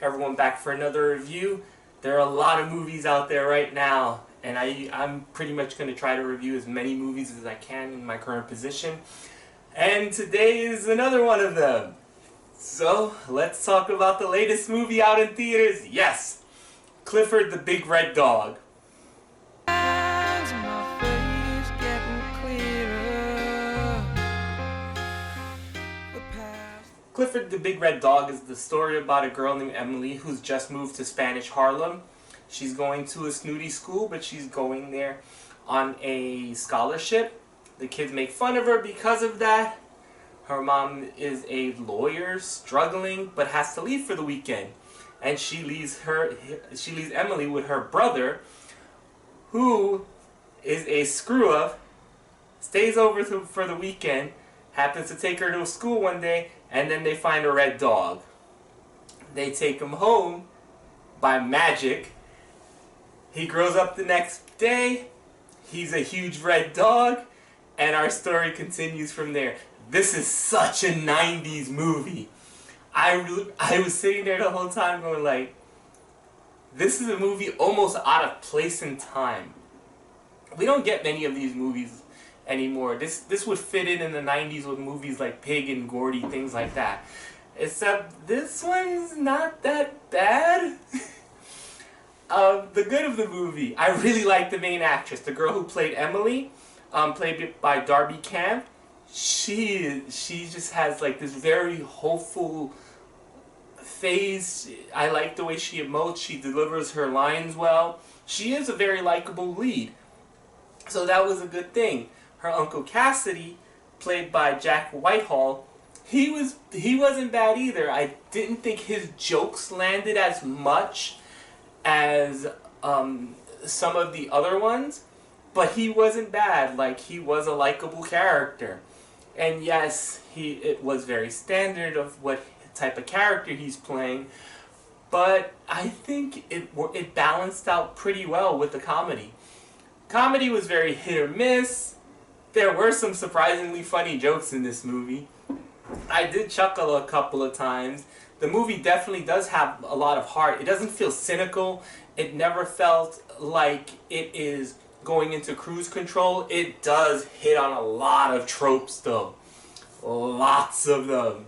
Everyone back for another review. There are a lot of movies out there right now, and I'm pretty much going to try to review as many movies as I can in my current position. And today is another one of them. So, let's talk about the latest movie out in theaters. Yes! Clifford the Big Red Dog. Clifford the Big Red Dog is the story about a girl named Emily who's just moved to Spanish Harlem. She's going to a snooty school, but she's going there on a scholarship. The kids make fun of her because of that. Her mom is a lawyer, struggling, but has to leave for the weekend. And she leaves Emily with her brother, who is a screw-up, stays over for the weekend, happens to take her to school one day, and then they find a red dog. They take him home by magic. He grows up the next day. He's a huge red dog, and our story continues from there. This is such a 90s movie. I was sitting there the whole time going like, this is a movie almost out of place in time. We don't get many of these movies anymore. This would fit in the 90s with movies like Pig and Gordy, things like that. Except this one's not that bad. The good of the movie, I really like the main actress, the girl who played Emily, played by Darby Camp. She just has like this very hopeful face. I like the way she emotes. She delivers her lines well. She is a very likable lead. So that was a good thing. Her Uncle Cassidy, played by Jack Whitehall, he wasn't bad either. I didn't think his jokes landed as much as some of the other ones, but he wasn't bad. Like, he was a likable character. And yes, it was very standard of what type of character he's playing, but I think it balanced out pretty well with the comedy. Comedy was very hit or miss. There were some surprisingly funny jokes in this movie. I did chuckle a couple of times. The movie definitely does have a lot of heart. It doesn't feel cynical. It never felt like it is going into cruise control. It does hit on a lot of tropes though. Lots of them.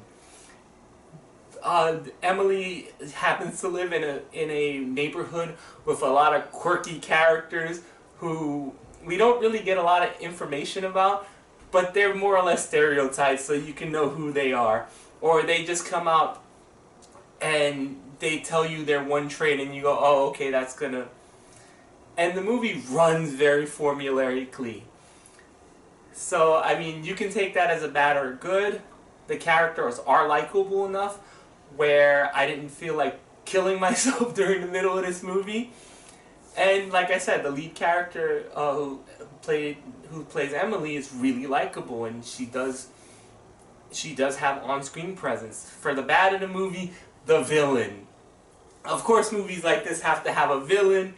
Emily happens to live in a neighborhood with a lot of quirky characters who we don't really get a lot of information about, but they're more or less stereotypes so you can know who they are. Or they just come out and they tell you their one trait and you go, oh, okay, that's gonna... And the movie runs very formulaically. So, I mean, you can take that as a bad or a good. The characters are likable enough where I didn't feel like killing myself during the middle of this movie. And like I said, the lead character who plays Emily is really likable, and she does have on-screen presence. For the bad of the movie, the villain. Of course, movies like this have to have a villain.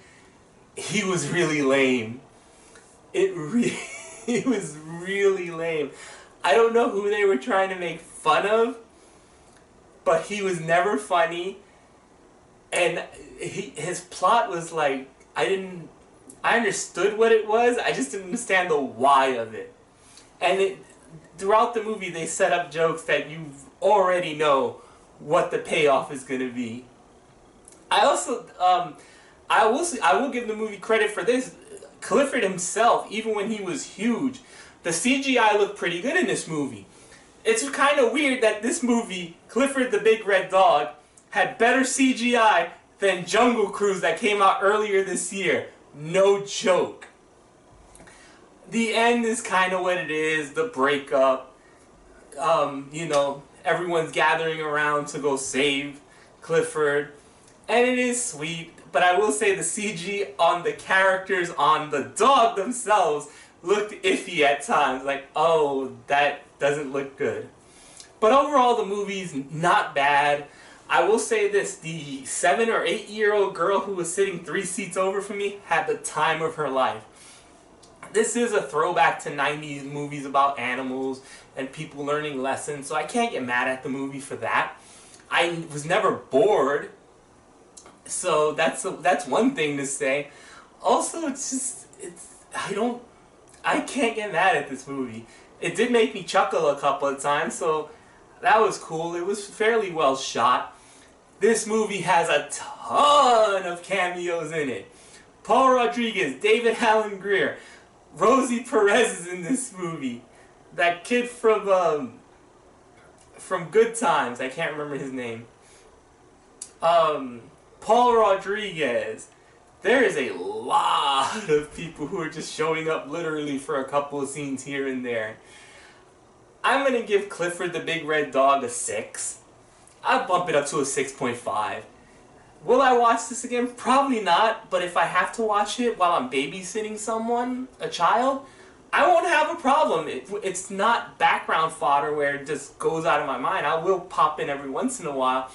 He was really lame. It was really lame. I don't know who they were trying to make fun of, but he was never funny, and his plot was like, I understood what it was, I just didn't understand the why of it. And throughout the movie they set up jokes that you already know what the payoff is going to be. I also, I will give the movie credit for this. Clifford himself, even when he was huge, the CGI looked pretty good in this movie. It's kind of weird that this movie, Clifford the Big Red Dog, had better CGI than Jungle Cruise that came out earlier this year. No joke. The end is kind of what it is, the breakup. You know, everyone's gathering around to go save Clifford. And it is sweet, but I will say the CG on the characters, on the dog themselves, looked iffy at times. Like, oh, that doesn't look good. But overall, the movie's not bad. I will say this, the 7 or 8 year old girl who was sitting 3 seats over from me had the time of her life. This is a throwback to 90s movies about animals and people learning lessons, so I can't get mad at the movie for that. I was never bored. So that's one thing to say. Also, I can't get mad at this movie. It did make me chuckle a couple of times, so that was cool. It was fairly well shot. This movie has a ton of cameos in it. Paul Rodriguez, David Alan Grier, Rosie Perez is in this movie. That kid from Good Times, I can't remember his name. Paul Rodriguez. There is a lot of people who are just showing up literally for a couple of scenes here and there. I'm going to give Clifford the Big Red Dog a 6. I'll bump it up to a 6.5. Will I watch this again? Probably not, but if I have to watch it while I'm babysitting someone, a child, I won't have a problem. It's not background fodder where it just goes out of my mind. I will pop in every once in a while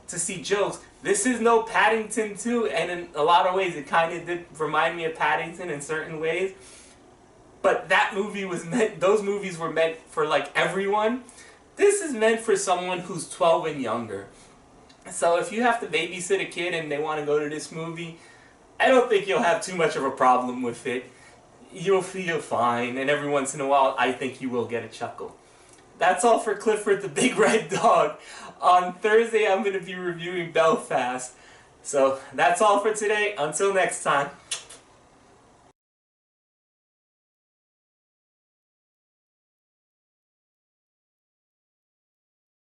to see jokes. This is no Paddington 2, and in a lot of ways it kind of did remind me of Paddington in certain ways. But those movies were meant for like everyone. This is meant for someone who's 12 and younger. So if you have to babysit a kid and they want to go to this movie, I don't think you'll have too much of a problem with it. You'll feel fine, and every once in a while I think you will get a chuckle. That's all for Clifford the Big Red Dog. On Thursday I'm going to be reviewing Belfast. So that's all for today. Until next time.